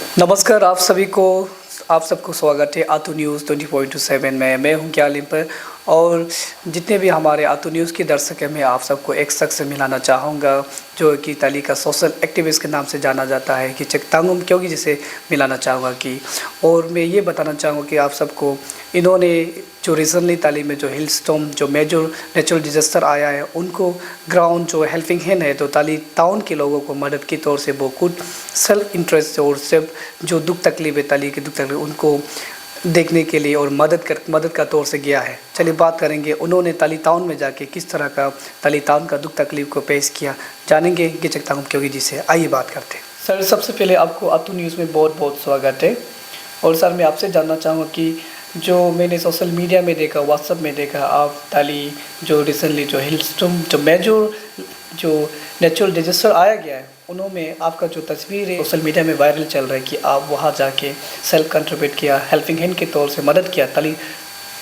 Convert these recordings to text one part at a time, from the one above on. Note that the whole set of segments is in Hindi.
नमस्कार आप सबको स्वागत है आतू न्यूज़ 20.7 में। मैं हूं क्यालिम पर और जितने भी हमारे आतू न्यूज़ के दर्शक हैं, मैं आप सबको एक शख्स से मिलाना चाहूँगा जो कि ताली का सोशल एक्टिविस्ट के नाम से जाना जाता है कि चकतांगुम क्योंकि जिसे मिलाना चाहूँगा कि और मैं ये बताना चाहूँगा कि आप सबको इन्होंने जो रिसेंटली ताली में जो हिल स्टॉर्म जो मेजर नेचुरल डिज़ास्टर आया है उनको ग्राउंड जो हेल्पिंग हैंड है तो ताली टाउन के लोगों को मदद के तौर से वो खुद सेल्फ इंटरेस्ट और सिर्फ जो दुख तकलीफ है ताली की दुख तकलीफ उनको देखने के लिए और मदद का तौर से गया है। चलिए बात करेंगे उन्होंने ताली टाउन में जाके किस तरह का ताली टाउन का दुख तकलीफ को पेश किया, जानेंगे कि चकतांगुम क्योंकि जिसे आइए बात करते हैं। सर सबसे पहले आपको आतू न्यूज़ में बहुत बहुत स्वागत है। और सर मैं आपसे जानना चाहूँगा कि जो मैंने सोशल मीडिया में देखा, व्हाट्सएप में देखा, आप ताली जो रिसेंटली जो हिल स्टॉर्म जो मेजर जो नेचुरल डिज़ास्टर आया गया है उन्होंने आपका जो तस्वीर है सोशल मीडिया में वायरल चल रहा है कि आप वहाँ जाके सेल्फ कंट्रीब्यूट किया, हेल्पिंग हैंड के तौर से मदद किया ताली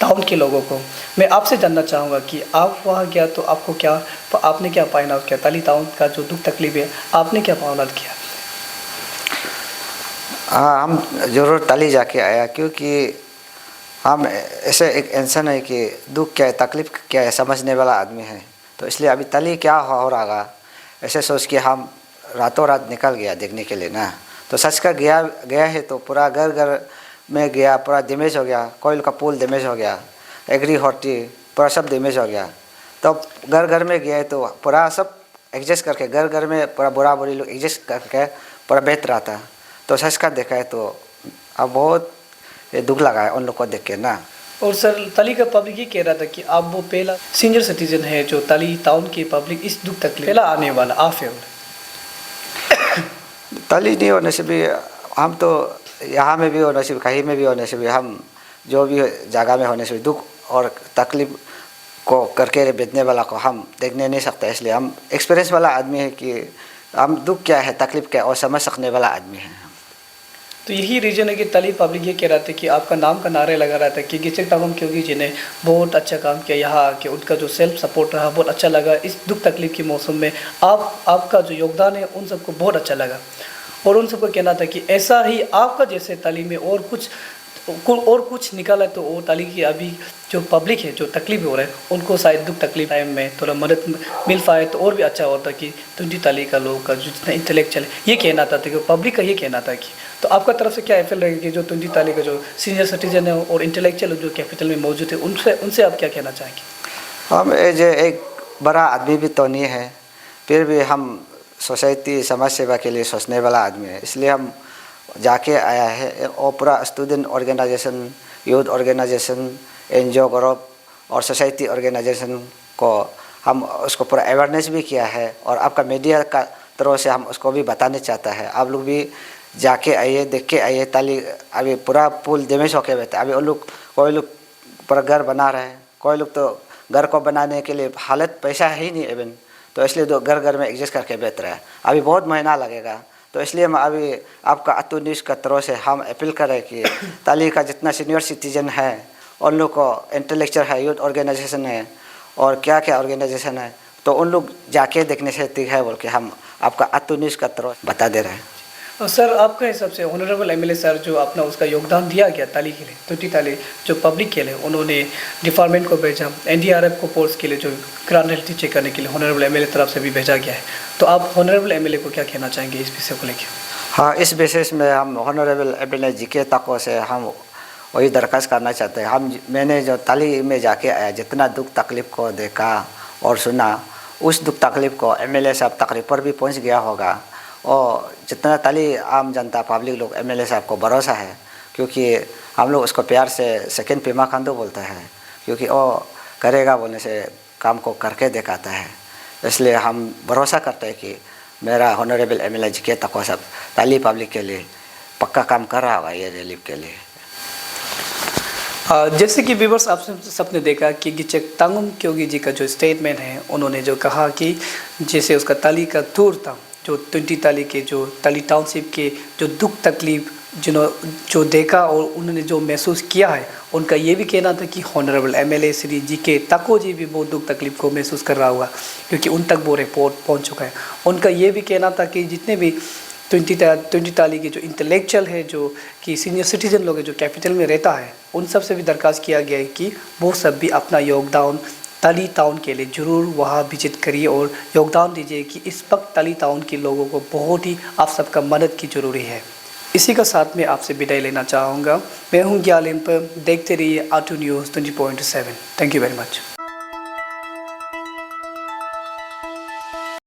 टाउन के लोगों को। मैं आपसे जानना चाहूँगा कि आप वहाँ गया तो आपने क्या फाइंड आउट किया, ताली टाउन का जो दुख तकलीफ है आपने क्या फाइंड आउट किया? हाँ, हम ज़रूर ताली जाके आया क्योंकि हम ऐसे एक इंसान है कि दुख क्या है, तकलीफ़ क्या है समझने वाला आदमी है। तो इसलिए अभी ताली क्या हो रहा ऐसे सोच के हम रातों रात निकल गया देखने के लिए ना। तो सच का गया है तो पूरा घर घर में गया, पूरा डैमेज हो गया, कोयल का पुल डैमेज हो गया, एग्री होती पूरा सब डैमेज हो गया। तो घर घर में गया तो पूरा सब एडजस्ट करके घर घर में पूरा बुरा बुरी लोग एडजस्ट करके पूरा बेहत रहा था। तो सच का देखा है तो अब बहुत दुख लगा है उन लोग को देख के ना। और सर ताली का पब्लिक ये कह रहा था कि आप वो पहला सीनियर सिटीजन है जो ताली टाउन की पब्लिक इस दुख तकलीफ पहला आने वाला आप है। ताली नहीं होने से भी हम तो यहाँ में भी होने से भी कहीं में भी होने से भी हम जो भी जगह में होने से भी दुख और तकलीफ को करके बेचने वाला को हम देखने नहीं सकते। इसलिए हम एक्सपीरियंस वाला आदमी है कि हम दुख क्या है तकलीफ क्या है और समझ सकने वाला आदमी है। तो यही रीज़न है कि ताली पब्लिक ये कह रहा था कि आपका नाम का नारे लगा रहा था कि चकतांगुम क्योंकि जिन्हें बहुत अच्छा काम किया यहाँ आके, उनका जो सेल्फ सपोर्ट रहा बहुत अच्छा लगा। इस दुख तकलीफ के मौसम में आपका जो योगदान है उन सबको बहुत अच्छा लगा और उन सबको कहना था कि ऐसा ही आपका जैसे ताली में और कुछ निकाला तो वो ताली की अभी जो पब्लिक है जो तकलीफ हो रहा है उनको शायद दुख तकलीफ टाइम में थोड़ा मदद मिल पाए तो और भी अच्छा होता कि तुंडी ताली का लोगों का जो जितना इंटेलेक्चुअल ये कहना था कि पब्लिक का ये कहना था कि तो आपका तरफ से क्या एफएल रहेगी कि जो तुंडी ताली का जो सीनियर सिटीजन है और इंटेलेक्चुअल जो कैपिटल में मौजूद है उनसे आप क्या कहना चाहेंगे? हम एक बड़ा आदमी भी तो नहीं है, फिर भी हम सोसाइटी समाज सेवा के लिए सोचने वाला आदमी है। इसलिए हम जाके आया है और पूरा student organisation, youth organisation, NGO group और सोसाइटी ऑर्गेनाइजेशन को हम उसको पूरा अवेयरनेस भी किया है और आपका मीडिया का तरह से हम उसको भी बताने चाहता है। आप लोग भी जाके आइए, देख के आइए। ताली अभी पूरा पुल डैमेज होके बैठा, अभी कोई लोग पूरा घर बना रहे हैं, कोई लोग तो घर को बनाने के लिए हालत पैसा है ही नहीं एवन, तो इसलिए तो घर घर में एडजस्ट करके बैठ रहा है। अभी बहुत महीना लगेगा। तो इसलिए हम अभी आपका आतू न्यूज़ का तरफ से हम अपील करें कि ताली का जितना सीनियर सिटीजन है उन लोग को इंटेलेक्चुअल है, यूथ ऑर्गेनाइजेशन है और क्या क्या ऑर्गेनाइजेशन है तो उन लोग जाके देखने से ठीक है बोल के हम आपका आतू न्यूज़ का तरफ बता दे रहे हैं। और सर आपका हिसाब से ऑनरेबल एमएलए सर जो अपना उसका योगदान दिया गया ताली के लिए, तुंडी ताली जो पब्लिक के लिए उन्होंने डिपार्टमेंट को भेजा, एनडीआरएफ को फोर्स के लिए जो ग्राउंड रियलिटी चेक करने के लिए ऑनरेबल एमएलए तरफ से भी भेजा गया है। तो आप ऑनरेबल एमएलए को क्या कहना चाहेंगे इस विषय को लेकर? हाँ, इस बेसिस में हम ऑनरेबल एमएलए जी के तक से हम वही दरख्वास्त करना चाहते हैं। मैंने जो ताली में जाके आया, जितना दुख तकलीफ़ को देखा और सुना, उस दुख तकलीफ़ को एमएलए साहब तकलीफ पर भी पहुँच गया होगा और जितना ताली आम जनता पब्लिक लोग एमएलए साहब को भरोसा है क्योंकि हम लोग उसको प्यार से सेकंड पेमा खांडो बोलते हैं क्योंकि वो करेगा बोलने से काम को करके दिखाता है। इसलिए हम भरोसा करते हैं कि मेरा ऑनरेबल एमएलए जी के तक सब ताली पब्लिक के लिए पक्का काम कर रहा होगा ये रिलीफ के लिए। जैसे कि व्यूअर्स आप सबने देखा कि चकतांगुम क्योंकि जी का जो स्टेटमेंट है उन्होंने जो कहा कि जैसे उसका ताली का टूर था जो तुंडी ताली के जो ताली टाउनशिप के जो दुख तकलीफ जो देखा और उन्होंने जो महसूस किया है उनका ये भी कहना था कि ऑनरेबल एमएलए श्री जी के तको जी भी बहुत दुख तकलीफ को महसूस कर रहा हुआ क्योंकि उन तक वो रिपोर्ट पहुंच चुका है। उनका ये भी कहना था कि जितने भी ट्वेंटी ताली के जो इंटेलेक्चुअल है, जो कि सीनियर सिटीज़न लोग हैं, जो कैपिटल में रहता है, उन सब से भी दरख्वास्त किया गया है कि वो सब भी अपना योगदान ताली टाउन के लिए ज़रूर वहाँ विजिट करिए और योगदान दीजिए कि इस वक्त ताली टाउन के लोगों को बहुत ही आप सबका मदद की ज़रूरी है। इसी का साथ में आपसे विदाई लेना चाहूँगा। मैं हूँ ग्यालिन पर, देखते रहिए आटू news 20.7। Thank you very much.